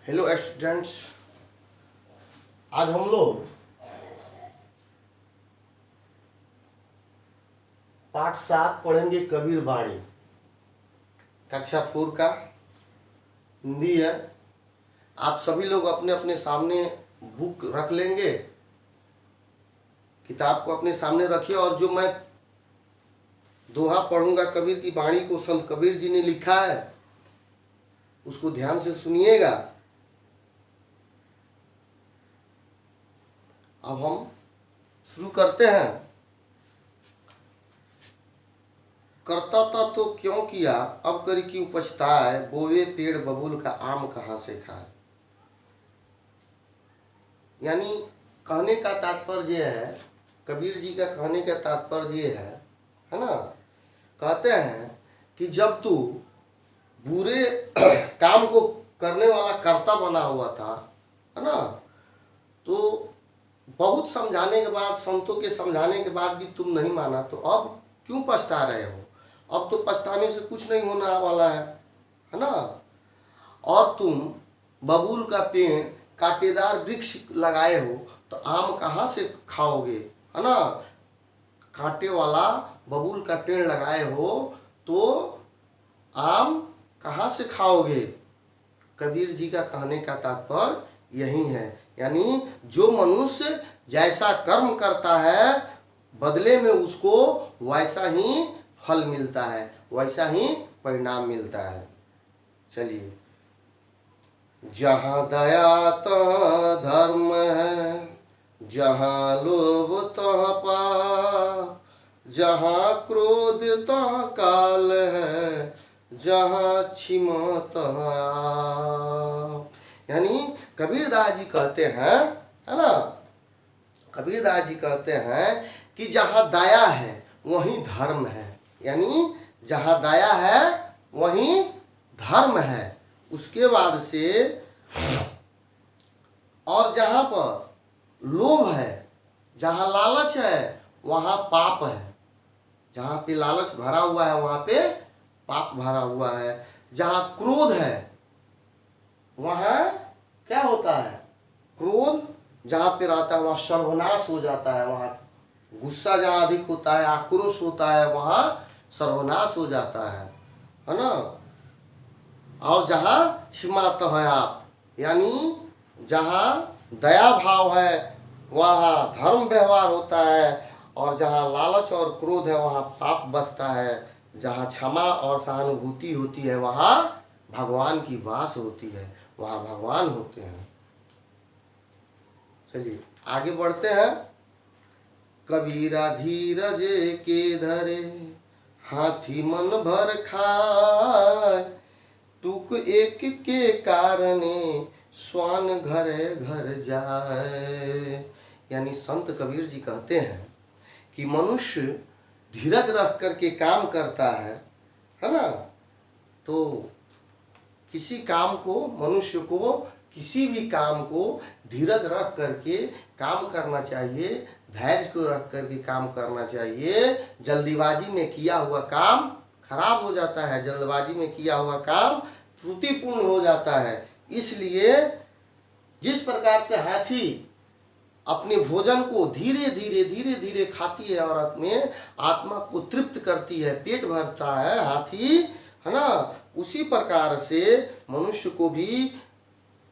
Hello students, आज हम लोग पाठ 7 पढ़ेंगे कबीर वाणी। कक्षा 4 का हिंदी है। आप सभी लोग अपने अपने सामने बुक रख लेंगे, किताब को अपने सामने रखिए और जो मैं दोहा पढ़ूंगा कबीर की वाणी को संत कबीर जी ने लिखा है उसको ध्यान से सुनिएगा। अब हम शुरू करते हैं। करता था तो क्यों किया, अब कर क्यों पछताए, बोए पेड़ बबूल का आम कहाँ से खाए। यानी कहने का तात्पर्य है, कबीर जी का कहने का तात्पर्य है ना। कहते हैं कि जब तू बुरे काम को करने वाला कर्ता बना हुआ था, है ना, तो बहुत समझाने के बाद, संतों के समझाने के बाद भी तुम नहीं माना, तो अब क्यों पछता रहे हो। अब तो पछताने से कुछ नहीं होने वाला है ना। और तुम बबूल का पेड़, कांटेदार वृक्ष लगाए हो, तो आम कहाँ से खाओगे, है ना। कांटे वाला बबूल का पेड़ लगाए हो तो आम कहाँ से खाओगे। कबीर जी का कहने का तात्पर्य यही है। यानी जो मनुष्य जैसा कर्म करता है बदले में उसको वैसा ही फल मिलता है, वैसा ही परिणाम मिलता है। चलिए, जहाँ दया तहाँ धर्म है, जहाँ लोभ तहाँ पाप, जहाँ क्रोध तहाँ काल है, जहाँ क्षमा तहाँ आप। यानी कबीरदास जी कहते हैं, है ना, कबीरदास जी कहते हैं कि जहाँ दया है वहीं धर्म है। यानी जहाँ दया है वहीं धर्म है। उसके बाद से और जहाँ पर लोभ है, जहाँ लालच है वहाँ पाप है। जहाँ पे लालच भरा हुआ है वहाँ पे पाप भरा हुआ है। जहाँ क्रोध है वहाँ क्या होता है, क्रोध जहाँ पे रहता है वहाँ सर्वनाश हो जाता है। वहाँ गुस्सा जहाँ अधिक होता है, आक्रोश होता है, वहाँ सर्वनाश हो जाता है ना। और जहाँ क्षमा तो है आप, यानी जहाँ दया भाव है वहाँ धर्म व्यवहार होता है, और जहाँ लालच और क्रोध है वहाँ पाप बसता है। जहाँ क्षमा और सहानुभूति होती है वहाँ भगवान की वास होती है, वहाँ भगवान होते हैं। चलिए आगे बढ़ते हैं। कबीरा धीरज के धरे, हाथी मन भर खाए, टूक एक के कारणे स्वान घरे घर जाए। यानी संत कबीर जी कहते हैं कि मनुष्य धीरज रख करके काम करता है ना, तो किसी काम को, मनुष्य को किसी भी काम को धीरज रख करके काम करना चाहिए, धैर्य को रख करके काम करना चाहिए। जल्दीबाजी में किया हुआ काम खराब हो जाता है, जल्दबाजी में किया हुआ काम त्रुटिपूर्ण हो जाता है। इसलिए जिस प्रकार से हाथी अपने भोजन को धीरे धीरे खाती है और अपने आत्मा को तृप्त करती है, पेट भरता है हाथी, है ना, उसी प्रकार से मनुष्य को भी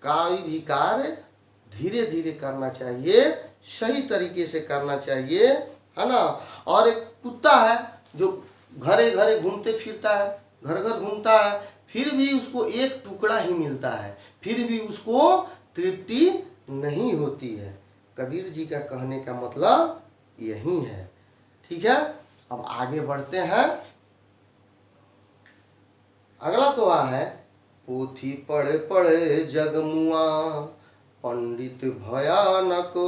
कोई भी कार्य धीरे धीरे करना चाहिए, सही तरीके से करना चाहिए, है ना। और एक कुत्ता है जो घरे घरे घूमते फिरता है, घर घर घूमता है, फिर भी उसको एक टुकड़ा ही मिलता है, फिर भी उसको तृप्ति नहीं होती है। कबीर जी का कहने का मतलब यही है। ठीक है, अब आगे बढ़ते हैं। अगला दुआ है, पोथी पढ़े पढ़े जगमुआ, पंडित भयानको,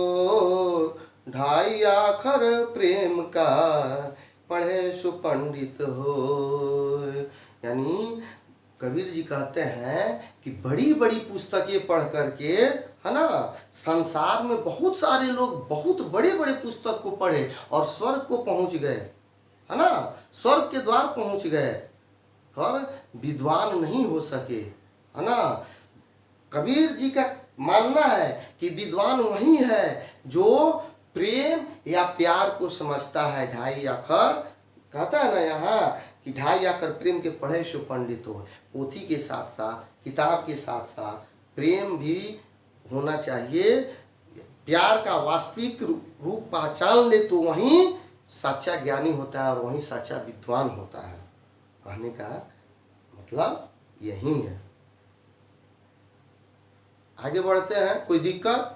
ढाई आखर प्रेम का, पढ़े सो पंडित हो। यानी कबीर जी कहते हैं कि बड़ी बड़ी पुस्तकें पढ़ करके, है ना, संसार में बहुत सारे लोग बहुत बड़े बड़े पुस्तक को पढ़े और स्वर्ग को पहुंच गए, है ना, स्वर्ग के द्वार पहुंच गए, पर विद्वान नहीं हो सके, है ना। कबीर जी का मानना है कि विद्वान वही है जो प्रेम या प्यार को समझता है। ढाई अक्षर कहता है ना यहाँ कि ढाई अक्षर प्रेम के पढ़े सो पंडित हो। पोथी के साथ साथ, किताब के साथ साथ प्रेम भी होना चाहिए। प्यार का वास्तविक रूप पहचान ले तो वहीं सच्चा ज्ञानी होता है और वहीं सच्चा विद्वान होता है। कहने का मतलब यही है। आगे बढ़ते हैं। कोई दिक्कत?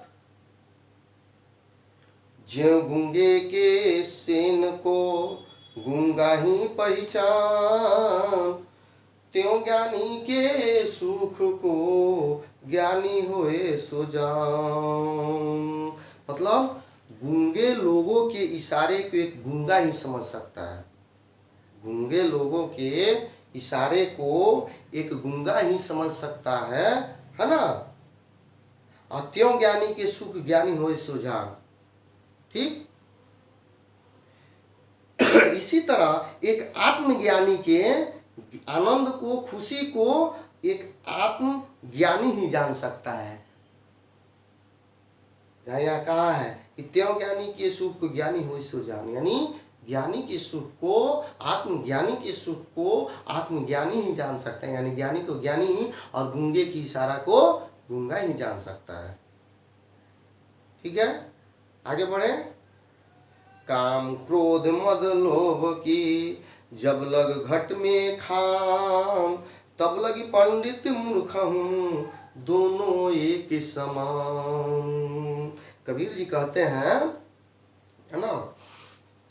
ज्यों गूंगे के सेन को गूंगा ही पहचान, त्यों ज्ञानी के सुख को ज्ञानी होए सो जान। मतलब गूंगे लोगों के इशारे को एक गूंगा ही समझ सकता है। गूंगे लोगों के इशारे को एक गूंगा ही समझ सकता है ना। और त्यों ज्ञानी के सुख ज्ञानी होए सो जान। ठीक इसी तरह एक आत्मज्ञानी के आनंद को, खुशी को एक आत्मज्ञानी ही जान सकता है। जहाँ यहाँ कहा है कि त्यों ज्ञानी के सुख को ज्ञानी होए सो जान, यानी ज्ञानी के सुख को, आत्मज्ञानी के सुख को आत्मज्ञानी ही जान सकता है। यानी ज्ञानी को ज्ञानी ही और गूंगे की इशारा को गूंगा ही जान सकता है। ठीक है, आगे बढ़े। काम क्रोध मद लोभ की जब लग घट में खाम, तब लगी पंडित मूर्ख हूँ दोनों एक समान। कबीर जी कहते हैं, है ना,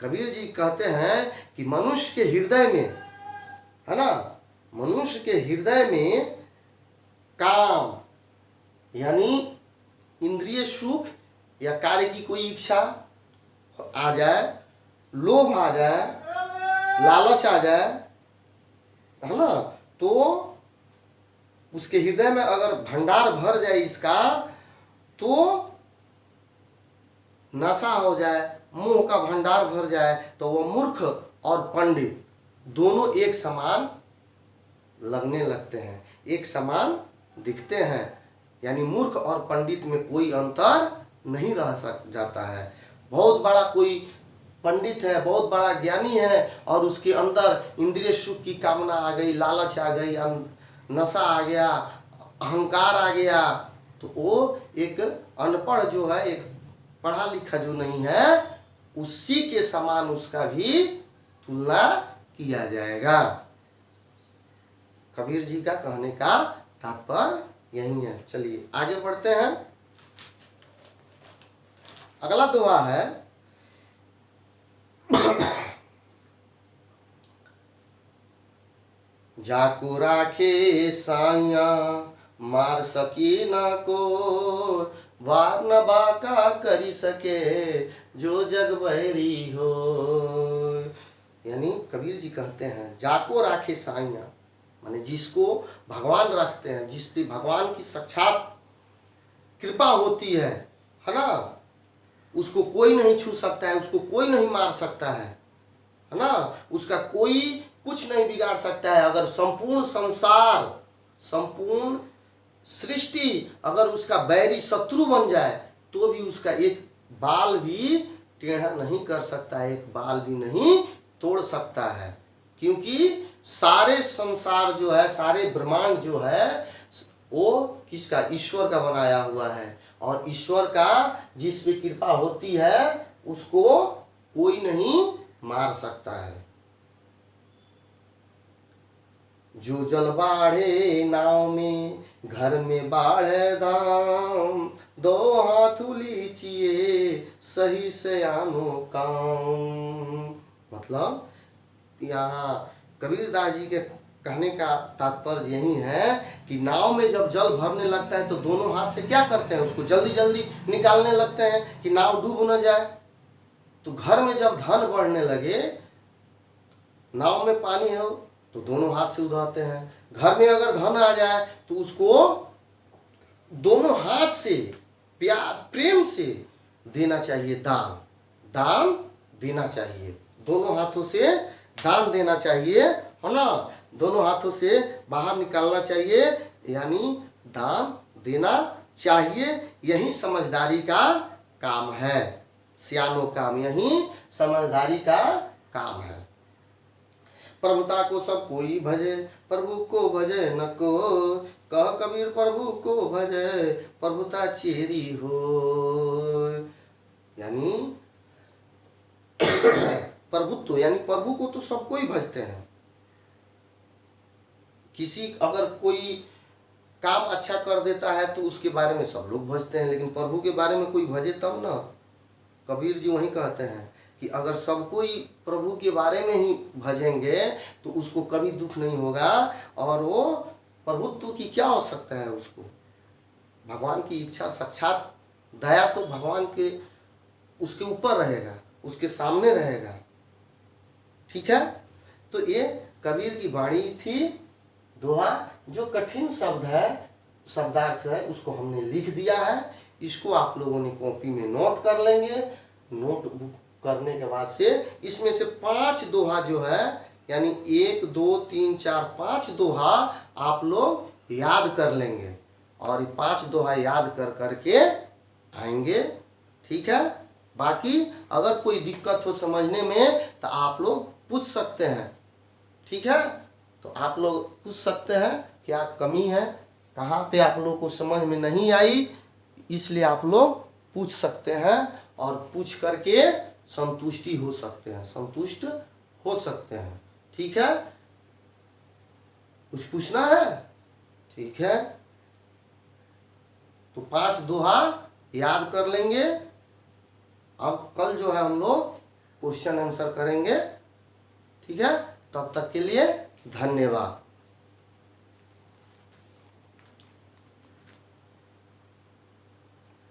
कबीर जी कहते हैं कि मनुष्य के हृदय में, है ना, मनुष्य के हृदय में काम यानी इंद्रिय सुख या कार्य की कोई इच्छा आ जाए, लोभ आ जाए, लालच आ जाए, है ना, तो उसके हृदय में अगर भंडार भर जाए इसका, तो नशा हो जाए, मोह का भंडार भर जाए, तो वो मूर्ख और पंडित दोनों एक समान लगने लगते हैं, एक समान दिखते हैं। यानी मूर्ख और पंडित में कोई अंतर नहीं रह जाता है। बहुत बड़ा कोई पंडित है, बहुत बड़ा ज्ञानी है और उसके अंदर इंद्रिय सुख की कामना आ गई, लालच आ गई, नशा आ गया, अहंकार आ गया, तो वो एक अनपढ़ जो है, एक पढ़ा लिखा जो नहीं है, उसी के समान उसका भी तुलना किया जाएगा। कबीर जी का कहने का तात्पर्य यही है। चलिए आगे बढ़ते हैं। अगला दोहा है, जाको राखे साइया मार सकी ना को, वार न बाका करी सके जो जग बैरी हो। यानी कबीर जी कहते हैं, जाको राखे साइया माने जिसको भगवान रखते हैं, जिस पे भगवान की साक्षात कृपा होती है ना, उसको कोई नहीं छू सकता है, उसको कोई नहीं मार सकता है ना, उसका कोई कुछ नहीं बिगाड़ सकता है। अगर संपूर्ण संसार, संपूर्ण सृष्टि अगर उसका बैरी शत्रु बन जाए तो भी उसका एक बाल भी टेढ़ा नहीं कर सकता है, एक बाल भी नहीं तोड़ सकता है। क्योंकि सारे संसार जो है, सारे ब्रह्मांड जो है, वो किसका? ईश्वर का बनाया हुआ है। और ईश्वर का जिस पे कृपा होती है उसको कोई नहीं मार सकता है। जो जल बाढ़े नाव में, घर में बाढ़े दाम, दो हाथ लीचिए सही से आनो काम। मतलब यहाँ कबीरदास जी के कहने का तात्पर्य यही है कि नाव में जब जल भरने लगता है तो दोनों हाथ से क्या करते हैं? उसको जल्दी जल्दी निकालने लगते हैं कि नाव डूब न जाए। तो घर में जब धन बढ़ने लगे, नाव में पानी हो तो दोनों हाथ से उठाते हैं। घर में अगर धन आ जाए तो उसको दोनों हाथ से प्यार प्रेम से देना चाहिए। दान, दान देना चाहिए, दोनों हाथों से दान देना चाहिए, है ना, दोनों हाथों से बाहर निकालना चाहिए, यानी दान देना चाहिए। यही समझदारी का काम है। सियानो काम यही समझदारी का काम है। प्रभुता को सब कोई भजे, प्रभु को भजे न को, कह कबीर प्रभु को भजे, प्रभुता चेरी हो। यानी प्रभुत्व यानी प्रभु को तो सब कोई भजते हैं। किसी अगर कोई काम अच्छा कर देता है तो उसके बारे में सब लोग भजते हैं, लेकिन प्रभु के बारे में कोई भजे तब ना। कबीर जी वही कहते हैं कि अगर सब कोई प्रभु के बारे में ही भजेंगे तो उसको कभी दुख नहीं होगा, और वो प्रभुत्व की क्या आवश्यकता है उसको। भगवान की इच्छा साक्षात दया तो भगवान के उसके ऊपर रहेगा, उसके सामने रहेगा। ठीक है, तो ये कबीर की वाणी थी दोहा। जो कठिन शब्द है, शब्दार्थ है, उसको हमने लिख दिया है। इसको आप लोगों ने कॉपी में नोट कर लेंगे। नोट बुक करने के बाद से इसमें से 5 दोहा जो है, यानी 1 2 3 4 5 दोहा आप लोग याद कर लेंगे, और ये 5 दोहा याद कर करके आएंगे। ठीक है, बाकी अगर कोई दिक्कत हो समझने में तो आप लोग पूछ सकते हैं। ठीक है, तो आप लोग पूछ सकते हैं क्या कमी है, कहाँ पे आप लोग को समझ में नहीं आई, इसलिए आप लोग पूछ सकते हैं, और पूछ करके संतुष्टि हो सकते हैं, संतुष्ट हो सकते हैं। ठीक है, कुछ पूछना है? ठीक है, तो 5 दोहा याद कर लेंगे। अब कल जो है हम लोग क्वेश्चन आंसर करेंगे। ठीक है, तब तक के लिए धन्यवाद।